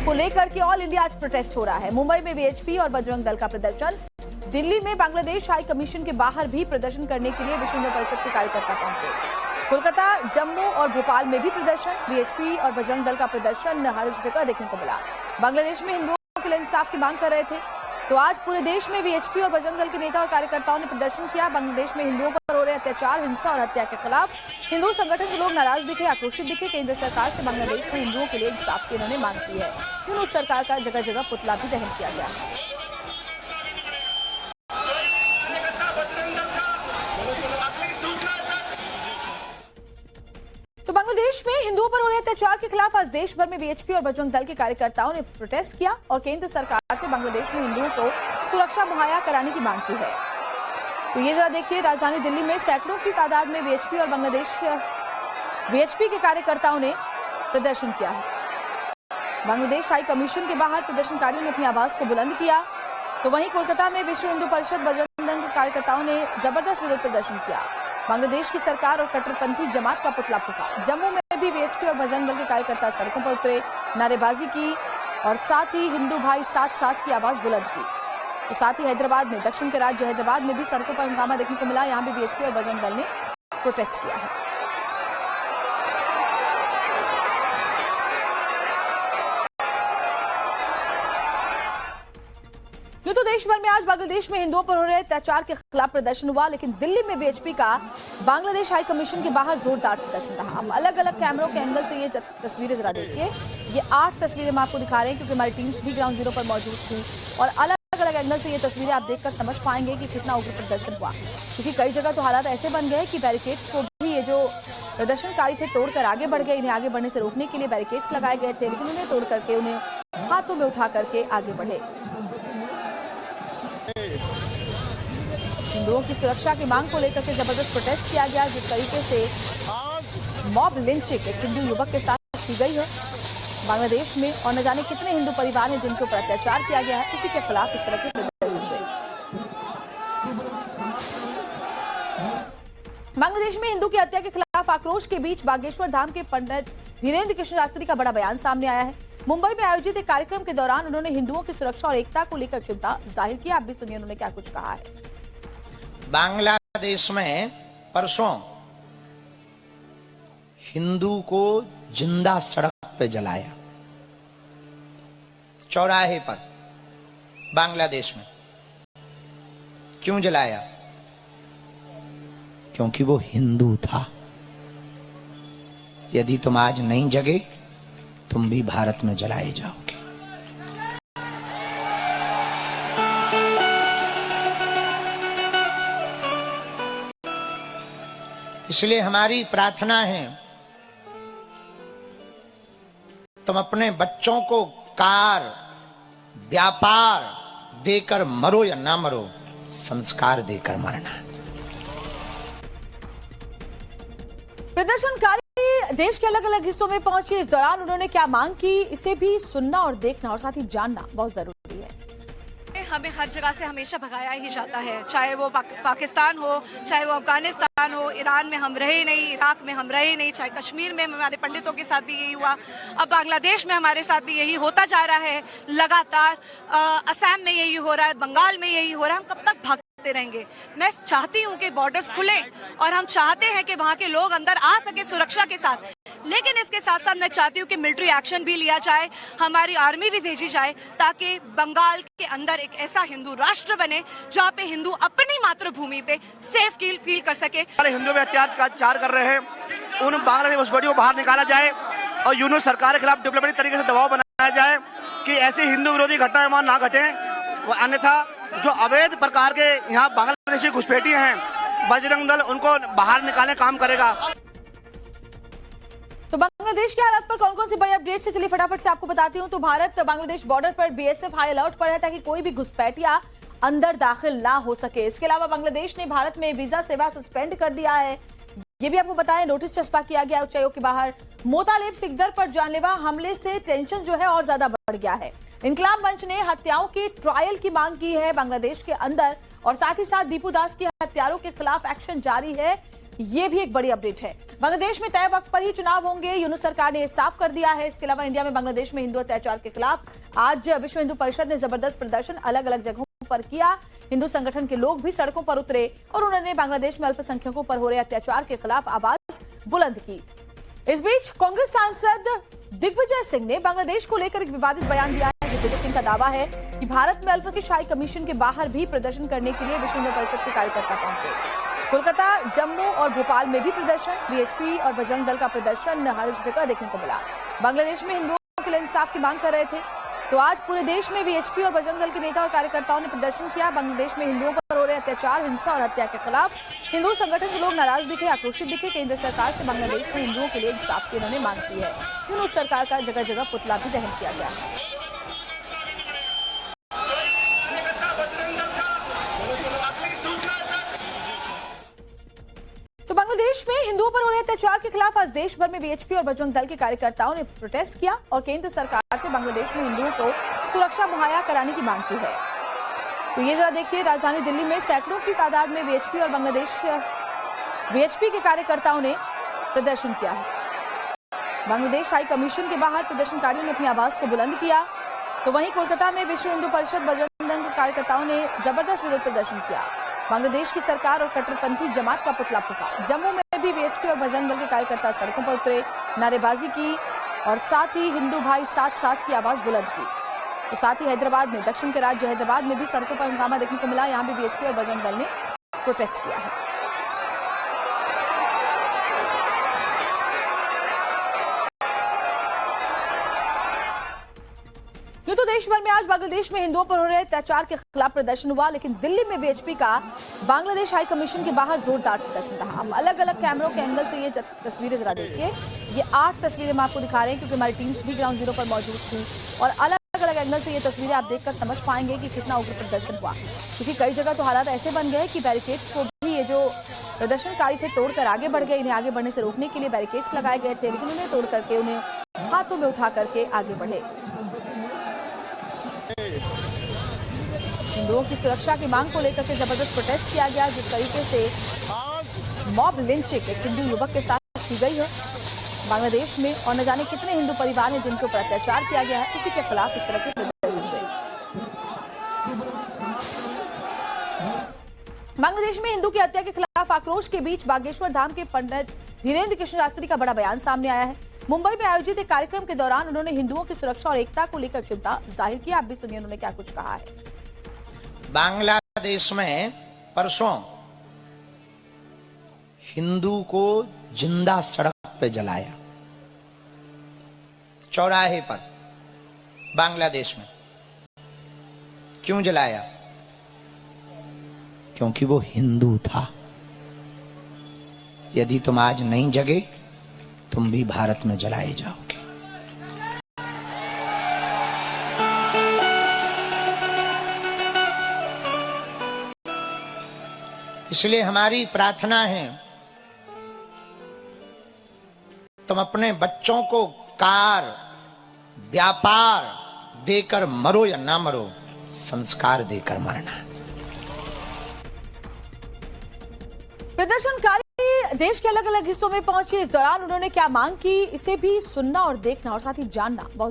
को लेकर के ऑल इंडिया आज प्रोटेस्ट हो रहा है। मुंबई में वीएचपी और बजरंग दल का प्रदर्शन, दिल्ली में बांग्लादेश हाई कमीशन के बाहर भी प्रदर्शन करने के लिए विश्व हिंदू परिषद के कार्यकर्ता पहुंचे। कोलकाता, जम्मू और भोपाल में भी प्रदर्शन, वीएचपी और बजरंग दल का प्रदर्शन हर जगह देखने को मिला। बांग्लादेश में हिंदुओं के लिए इंसाफ की मांग कर रहे थे, तो आज पूरे देश में वीएचपी और बजरंग दल के नेता और कार्यकर्ताओं ने प्रदर्शन किया। बांग्लादेश में हिंदुओं पर हो रहे अत्याचार, हिंसा और हत्या के खिलाफ हिंदू संगठन के लोग नाराज दिखे, आक्रोशित दिखे। केंद्र सरकार से बांग्लादेश में हिंदुओं के लिए इंसाफ की उन्होंने मांग की है। यूनूस सरकार का जगह जगह पुतला भी दहन किया गया है। तो बांग्लादेश में हिंदुओं पर हो रहे अत्याचार के खिलाफ आज देश भर में वीएचपी और बजरंग दल के कार्यकर्ताओं ने प्रोटेस्ट किया और केंद्र सरकार से बांग्लादेश में हिंदुओं को सुरक्षा मुहैया कराने की मांग की है। तो ये जरा देखिए, राजधानी दिल्ली में सैकड़ों की तादाद में वीएचपी और बांग्लादेश वीएचपी के कार्यकर्ताओं ने प्रदर्शन किया है। बांग्लादेश हाई कमीशन के बाहर प्रदर्शनकारियों ने अपनी आवाज को बुलंद किया। तो वहीं कोलकाता में विश्व हिंदू परिषद बजरंग दल के कार्यकर्ताओं ने जबरदस्त विरोध प्रदर्शन किया। बांग्लादेश की सरकार और कट्टरपंथी जमात का पुतला फूका। जम्मू में भी वीएचपी और बजरंग दल के कार्यकर्ता सड़कों पर उतरे, नारेबाजी की और साथ ही हिंदू भाई साथ साथ की आवाज बुलंद की। तो साथ ही हैदराबाद में, दक्षिण के राज्य हैदराबाद में भी सड़कों पर हंगामा देखने को मिला। यहाँ भी वीएचपी और बजरंग दल ने प्रोटेस्ट किया है। तो देश भर में आज बांग्लादेश में हिंदुओं पर हो रहे अत्याचार के खिलाफ प्रदर्शन हुआ, लेकिन दिल्ली में वीएचपी का बांग्लादेश हाई कमीशन के बाहर जोरदार प्रदर्शन रहा। अब अलग अलग कैमरों के एंगल से ये तस्वीरें जरा देखिए। ये 8 तस्वीरें हम आपको दिखा रहे हैं क्योंकि हमारी टीम्स भी ग्राउंड जीरो पर मौजूद थी और अलग अलग एंगल से ये तस्वीरें आप देखकर समझ पाएंगे कि कितना उग्र प्रदर्शन हुआ। क्योंकि कई जगह तो हालात ऐसे बन गए कि बैरिकेड्स को भी ये जो प्रदर्शनकारी थे तोड़कर आगे बढ़ गए। इन्हें आगे बढ़ने से रोकने के लिए बैरिकेड्स लगाए गए थे, लेकिन उन्हें तोड़ करके उन्हें हाथों में उठा करके आगे बढ़े। हिंदुओं की सुरक्षा की मांग को लेकर के जबरदस्त प्रोटेस्ट किया गया। जिस तरीके से मॉब लिंचिंग एक हिंदू युवक के साथ की गई है बांग्लादेश में, और न जाने कितने हिंदू परिवार हैं जिनके ऊपर अत्याचार किया गया है, उसी के खिलाफ इस तरह के प्रदर्शन हुए। बांग्लादेश में हिंदू की हत्या के खिलाफ आक्रोश के बीच बागेश्वर धाम के पंडित धीरेन्द्र कृष्ण शास्त्री का बड़ा बयान सामने आया है। मुंबई में आयोजित एक कार्यक्रम के दौरान उन्होंने हिंदुओं की सुरक्षा और एकता को लेकर चिंता जाहिर की। आप भी सुनिए उन्होंने क्या कुछ कहा है। बांग्लादेश में परसों हिंदू को जिंदा सड़क पे जलाया, चौराहे पर बांग्लादेश में। क्यों जलाया? क्योंकि वो हिंदू था। यदि तुम आज नहीं जगे, तुम भी भारत में जलाए जाओगे। इसलिए हमारी प्रार्थना है, तुम अपने बच्चों को कार, व्यापार देकर मरो या ना मरो, संस्कार देकर मरना। प्रदर्शनकारी देश के अलग अलग हिस्सों में पहुंचे। इस दौरान उन्होंने क्या मांग की, इसे भी सुनना और देखना और साथ ही जानना बहुत जरूरी है। हमें हर जगह से हमेशा भगाया ही जाता है, चाहे वो पाकिस्तान हो, चाहे वो अफगानिस्तान हो, ईरान में हम रहे नहीं, इराक में हम रहे नहीं, चाहे कश्मीर में हमारे पंडितों के साथ भी यही हुआ, अब बांग्लादेश में हमारे साथ भी यही होता जा रहा है लगातार। असम में यही हो रहा है, बंगाल में यही हो रहा है। हम कब तक भागते रहेंगे? मैं चाहती हूँ कि बॉर्डर्स खुले और हम चाहते हैं कि वहाँ के लोग अंदर आ सके सुरक्षा के साथ, लेकिन इसके साथ साथ मैं चाहती हूँ कि मिलिट्री एक्शन भी लिया जाए, हमारी आर्मी भी भेजी जाए, ताकि बंगाल के अंदर एक ऐसा हिंदू राष्ट्र बने जहाँ पे हिंदू अपनी मातृभूमि पे सेफ फील कर सके। हिंदुओं पे अत्याचार कर रहे हैं, उन बांग्लादेश घुसपैठियों को बाहर निकाला जाए और यूनूस सरकार के खिलाफ डिप्लोमेटिक तरीके से दबाव बनाया जाए कि ऐसी हिंदू विरोधी घटनाएं वहां ना घटे। अन्यथा जो अवैध प्रकार के यहाँ बांग्लादेशी घुसपैठिए हैं, बजरंग दल उनको बाहर निकालने काम करेगा। तो बांग्लादेश के हालात पर कौन कौन सी बड़ी अपडेट से चलिए फटाफट से आपको बताती हूं। तो भारत बांग्लादेश बॉर्डर पर बीएसएफ हाई अलर्ट पर है ताकि कोई भी घुसपैठिया अंदर दाखिल ना हो सके। इसके अलावा बांग्लादेश ने भारत में वीजा सेवा सस्पेंड कर दिया है, ये भी आपको बताएं। नोटिस चस्पा किया गया उच्चायोग के बाहर। मोतालेब सिकदर पर जानलेवा हमले से टेंशन जो है और ज्यादा बढ़ गया है। इनकलाब मंच ने हत्याओं के ट्रायल की मांग की है बांग्लादेश के अंदर, और साथ ही साथ दीपू दास की हत्यारों के खिलाफ एक्शन जारी है। ये भी एक बड़ी अपडेट है। बांग्लादेश में तय वक्त पर ही चुनाव होंगे, यूनुस सरकार ने साफ कर दिया है। इसके अलावा इंडिया में बांग्लादेश में हिंदू अत्याचार के खिलाफ आज विश्व हिंदू परिषद ने जबरदस्त प्रदर्शन अलग अलग जगहों पर किया। हिंदू संगठन के लोग भी सड़कों पर उतरे और उन्होंने बांग्लादेश में अल्पसंख्यकों पर हो रहे अत्याचार के खिलाफ आवाज बुलंद की। इस बीच कांग्रेस सांसद दिग्विजय सिंह ने बांग्लादेश को लेकर एक विवादित बयान दिया है। दिग्विजय सिंह का दावा है कि भारत में अल्पसंख्यक हाई कमीशन के बाहर भी प्रदर्शन करने के लिए विश्व हिंदू परिषद के कार्यकर्ता पहुंचे। कोलकाता, जम्मू और भोपाल में भी प्रदर्शन, बीएचपी और बजरंग दल का प्रदर्शन हर जगह देखने को मिला। बांग्लादेश में हिंदुओं के लिए इंसाफ की मांग कर रहे थे, तो आज पूरे देश में बीएचपी और बजरंग दल के नेता और कार्यकर्ताओं ने प्रदर्शन किया। बांग्लादेश में हिंदुओं पर हो रहे अत्याचार, हिंसा और हत्या के खिलाफ हिंदू संगठन के लोग नाराज दिखे, आक्रोशित दिखे। केंद्र सरकार से बांग्लादेश में हिंदुओं के लिए इंसाफ की उन्होंने मांग की है। यूनुस सरकार का जगह जगह पुतला भी दहन किया गया है। तो बांग्लादेश में हिंदुओं पर हो रहे अत्याचार के खिलाफ आज देश भर में बीएचपी और बजरंग दल के कार्यकर्ताओं ने प्रोटेस्ट किया और केंद्र सरकार से बांग्लादेश में हिंदुओं को सुरक्षा मुहैया कराने की मांग की है। तो ये जरा देखिए, राजधानी दिल्ली में सैकड़ों की तादाद में बीएचपी और बीएचपी के कार्यकर्ताओं ने प्रदर्शन किया है। बांग्लादेश हाई कमीशन के बाहर प्रदर्शनकारियों ने अपनी आवाज को बुलंद किया। तो वहीं कोलकाता में विश्व हिंदू परिषद बजरंग दल के कार्यकर्ताओं ने जबरदस्त विरोध प्रदर्शन किया। बांग्लादेश की सरकार और कट्टरपंथी जमात का पुतला फूंका। जम्मू में भी बीएचपी और बजरंग दल के कार्यकर्ता सड़कों पर उतरे, नारेबाजी की और साथ ही हिंदू भाई साथ साथ की आवाज बुलंद की। तो साथ ही हैदराबाद में, दक्षिण के राज्य हैदराबाद में भी सड़कों पर हंगामा देखने को मिला। यहाँ भी बीएचपी और बजरंग दल ने प्रोटेस्ट किया है। यूं तो देश भर में आज बांग्लादेश में हिंदुओं पर हो रहे अत्याचार के खिलाफ प्रदर्शन हुआ, लेकिन दिल्ली में बीएचपी का बांग्लादेश हाई कमीशन के बाहर जोरदार प्रदर्शन रहा। हम अलग अलग कैमरों के एंगल से ये तस्वीरें जरा देखिए। ये 8 तस्वीरें हम आपको दिखा रहे हैं क्योंकि हमारी टीम्स भी ग्राउंड जीरो पर मौजूद थी और अलग अलग एंगल से ये तस्वीरें आप देखकर समझ पाएंगे कि कितना उग्र प्रदर्शन हुआ। क्योंकि कई जगह तो हालात ऐसे बन गए कि बैरिकेड्स को भी ये जो प्रदर्शनकारी थे तोड़कर आगे बढ़ गए। इन्हें आगे बढ़ने से रोकने के लिए बैरिकेड्स लगाए गए थे, लेकिन उन्हें तोड़ करके उन्हें हाथों में उठा करके आगे बढ़े। हिंदुओं की सुरक्षा की मांग को लेकर के जबरदस्त प्रोटेस्ट किया गया। जिस तरीके से मॉब लिंचिंग एक हिंदू युवक के साथ की गई है बांग्लादेश में, और न जाने कितने हिंदू परिवार हैं जिनके ऊपर अत्याचार किया गया है, उसी के खिलाफ इस तरह के प्रदर्शन हुए। बांग्लादेश में हिंदू की हत्या के खिलाफ आक्रोश के बीच बागेश्वर धाम के पंडित धीरेन्द्र कृष्ण शास्त्री का बड़ा बयान सामने आया है। मुंबई में आयोजित एक कार्यक्रम के दौरान उन्होंने हिंदुओं की सुरक्षा और एकता को लेकर चिंता जाहिर की। आप भी सुनिए उन्होंने क्या कुछ कहा है। बांग्लादेश में परसों हिंदू को जिंदा सड़क पे जलाया, चौराहे पर बांग्लादेश में। क्यों जलाया? क्योंकि वो हिंदू था। यदि तुम आज नहीं जगे, तुम भी भारत में जलाए जाओगे। इसलिए हमारी प्रार्थना है, तुम अपने बच्चों को कार, व्यापार देकर मरो या ना मरो, संस्कार देकर मरना। प्रदर्शनकारी देश के अलग अलग हिस्सों में पहुंचे। इस दौरान उन्होंने क्या मांग की, इसे भी सुनना और देखना और साथ ही जानना बहुत